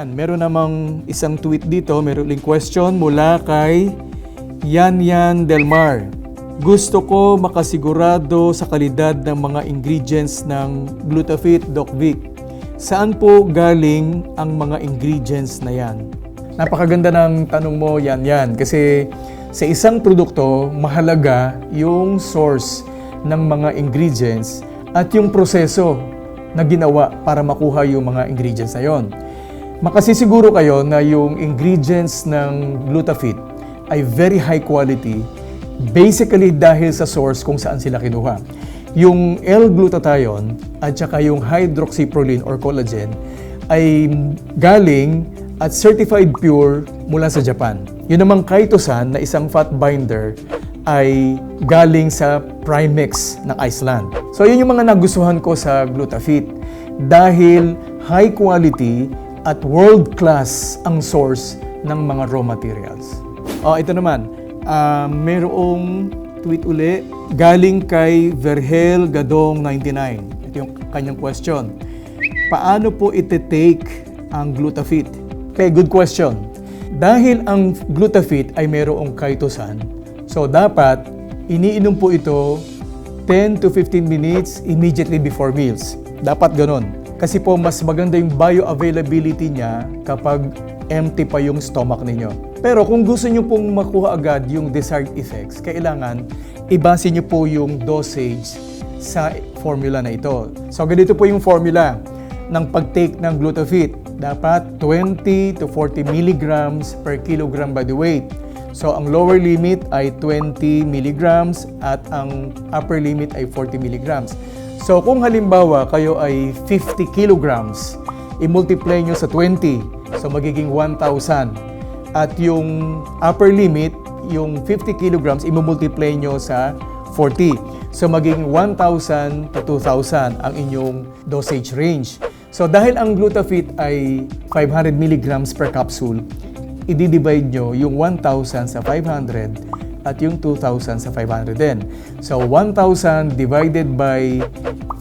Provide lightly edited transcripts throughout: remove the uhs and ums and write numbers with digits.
Ayan, meron namang isang tweet dito, meron uling question mula kay Yan Delmar. Gusto ko makasigurado sa kalidad ng mga ingredients ng Glutafit, Doc Vic. Saan po galing ang mga ingredients na yan? Napakaganda ng tanong mo, Yan. Kasi sa isang produkto, mahalaga yung source ng mga ingredients at yung proseso na ginawa para makuha yung mga ingredients na yon. Makasisiguro kayo na yung ingredients ng Glutafit ay very high quality, basically dahil sa source kung saan sila kinuha. Yung L-glutathione at saka yung hydroxyproline or collagen ay galing at certified pure mula sa Japan. Yun namang chitosan na isang fat binder ay galing sa Primex ng Iceland. So yun yung mga nagustuhan ko sa Glutafit dahil high quality at world-class ang source ng mga raw materials. Ito naman, mayroong tweet uli galing kay Verhel Gadong 99. Ito yung kanyang question. Paano po iti-take ang Glutafit? Okay, good question. Dahil ang Glutafit ay mayroong chitosan, so dapat iniinom po ito 10 to 15 minutes immediately before meals. Dapat ganun. Kasi po mas maganda yung bioavailability niya kapag empty pa yung stomach ninyo. Pero kung gusto nyo pong makuha agad yung desired effects, kailangan ibase nyo po yung dosage sa formula na ito. So ganito po yung formula ng pag-take ng Glutafit. Dapat 20 to 40 milligrams per kilogram body weight. So ang lower limit ay 20 milligrams at ang upper limit ay 40 milligrams. So kung halimbawa kayo ay 50 kilograms, i-multiply nyo sa 20, so magiging 1,000. At yung upper limit, yung 50 kilograms, i-multiply nyo sa 40. So magiging 1,000 to 2,000 ang inyong dosage range. So dahil ang Glutafit ay 500 milligrams per capsule, i-divide nyo yung 1,000 sa 500 at yung 2,000 sa 500 din. So 1,000 divided by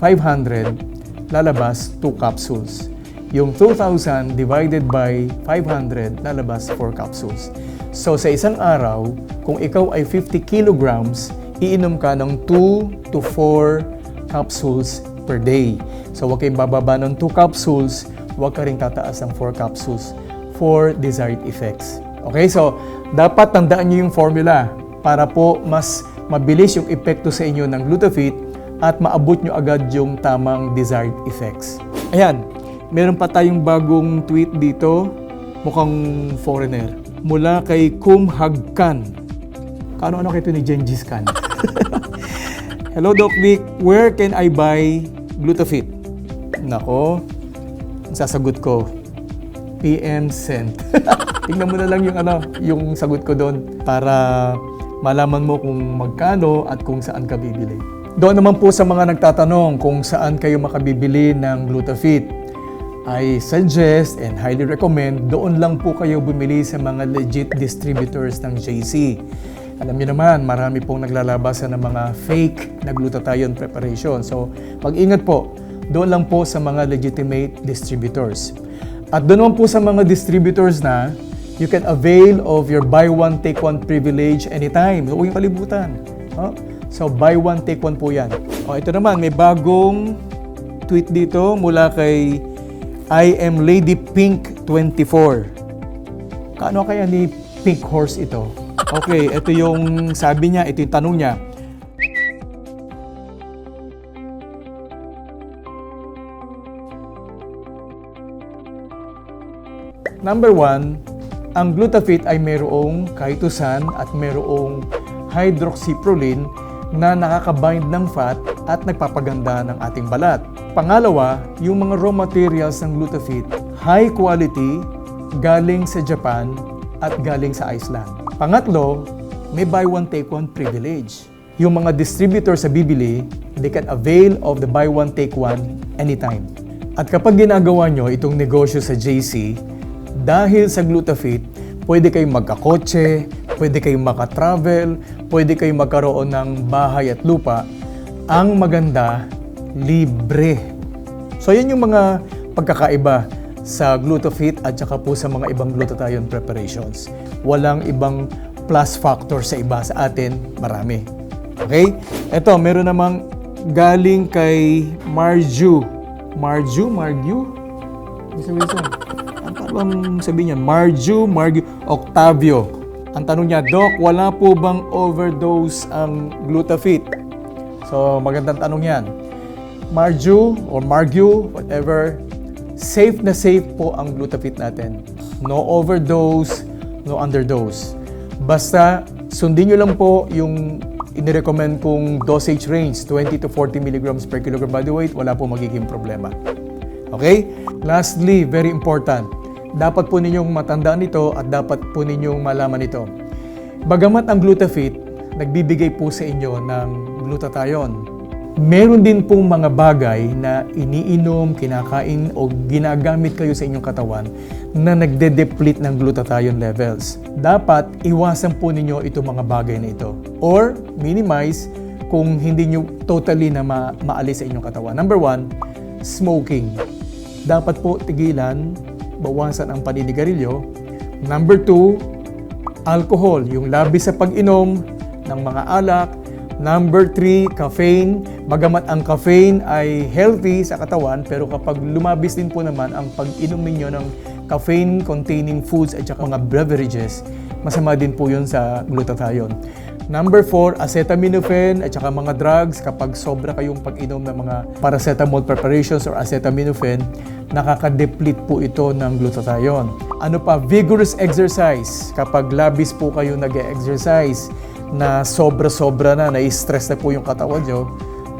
500, lalabas 2 capsules. Yung 2,000 divided by 500, lalabas 4 capsules. So sa isang araw, kung ikaw ay 50 kilograms, iinom ka ng 2 to 4 capsules per day. So huwag kayong bababa ng 2 capsules, huwag ka rin tataas ng 4 capsules for desired effects. Okay, so dapat tandaan nyo yung formula para po mas mabilis yung epekto sa inyo ng Glutafit at maabot nyo agad yung tamang desired effects. Ayan, meron pa tayong bagong tweet dito, mukhang foreigner, mula kay Kumhagkan. Ano kayo ito ni Gengis Khan? Hello Doc Vic, where can I buy Glutafit? Nako, sasagot ko, PM sent. Tingnan mo na lang yung sagot ko doon para malaman mo kung magkano at kung saan ka bibili. Doon naman po sa mga nagtatanong kung saan kayo makabibili ng Glutafit, I suggest and highly recommend doon lang po kayo bumili sa mga legit distributors ng JC. Alam niyo naman, marami pong naglalabasan ng mga fake na glutathione preparation. So, mag-ingat po, doon lang po sa mga legitimate distributors. At doon naman po sa mga distributors na you can avail of your buy one take one privilege anytime. Huwag yung kalibutan. So buy one take one po yan. Ito naman, may bagong tweet dito mula kay I am Lady Pink 24. Kaano kaya ni Pink Horse ito? Okay, ito yung sabi niya, ito yung tanong niya. Number 1, ang Glutafit ay mayroong chitosan at mayroong hydroxyproline na nakakabind ng fat at nagpapaganda ng ating balat. Pangalawa, yung mga raw materials ng Glutafit, high quality, galing sa Japan at galing sa Iceland. Pangatlo, may buy one take one privilege. Yung mga distributor sa bibili, they can avail of the buy one take one anytime. At kapag ginagawa nyo itong negosyo sa JC, dahil sa Glutafit, pwede kayong magkakotse, pwede kayong makatravel, pwede kayong magkaroon ng bahay at lupa. Ang maganda, libre. So yan yung mga pagkakaiba sa Glutafit at saka po sa mga ibang glutathione preparations. Walang ibang plus factor sa iba, sa atin marami. Okay? Ito, meron namang galing kay Marju. Marju? Ano bang sabihin niya? Marju Octavio. Ang tanong niya, Doc, wala po bang overdose ang Glutafit? So, magandang tanong yan. Marju, whatever, safe na safe po ang Glutafit natin. No overdose, no underdose. Basta, sundin nyo lang po yung inirecommend kong dosage range, 20 to 40 milligrams per kilogram body weight, wala po magiging problema. Okay? Lastly, very important, dapat po ninyong matandaan ito at dapat po ninyong malaman ito. Bagamat ang Glutafit, nagbibigay po sa inyo ng glutathione, meron din pong mga bagay na iniinom, kinakain o ginagamit kayo sa inyong katawan na nagde-deplete ng glutathione levels. Dapat iwasan po ninyo itong mga bagay na ito or minimize kung hindi nyo totally na maalis sa inyong katawan. Number 1, smoking. Dapat po tigilan, bawasan ang paninigarilyo. Number 2, alcohol, yung labis sa pag-inom ng mga alak. Number 3, caffeine. Bagamat ang caffeine ay healthy sa katawan, pero kapag lumabis din po naman ang pag-inom ninyo ng caffeine-containing foods at saka mga beverages, masama din po yun sa glutathione. Number 4, acetaminophen at saka mga drugs. Kapag sobra kayong pag-inom ng mga paracetamol preparations or acetaminophen, nakaka-deplete po ito ng glutathione. Ano pa? Vigorous exercise. Kapag labis po kayo nag-exercise, na sobra-sobra na, na-stress na po yung katawan nyo,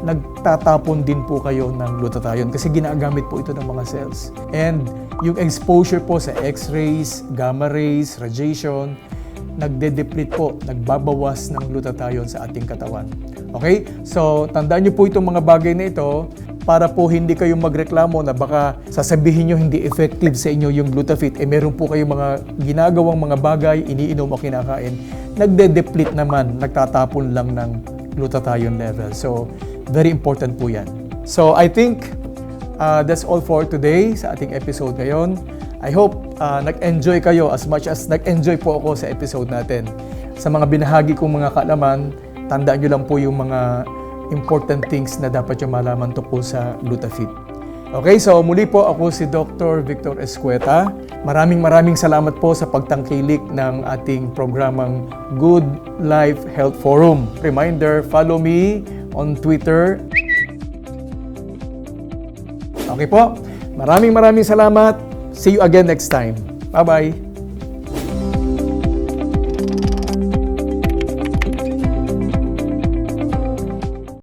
nagtatapon din po kayo ng glutathione kasi ginagamit po ito ng mga cells. And yung exposure po sa X-rays, gamma rays, radiation, nagde-deplete po, nagbabawas ng glutathione sa ating katawan. Okay? So, tandaan nyo po itong mga bagay na ito para po hindi kayo magreklamo na baka sasabihin nyo hindi effective sa inyo yung Glutafit. Meron po kayong mga ginagawang mga bagay, iniinom o kinakain, nagde-deplete naman, nagtatapon lang ng glutathione level. So, very important po yan. So, I think that's all for today sa ating episode ngayon. I hope nag-enjoy kayo as much as nag-enjoy po ako sa episode natin. Sa mga binahagi kong mga kaalaman, tandaan nyo lang po yung mga important things na dapat yung malaman tungkol sa Glutafit. Okay, so muli po ako si Dr. Victor Escueta. Maraming salamat po sa pagtangkilik ng ating programang Good Life Health Forum. Reminder, follow me on Twitter. Okay po, maraming salamat. See you again next time. Bye-bye.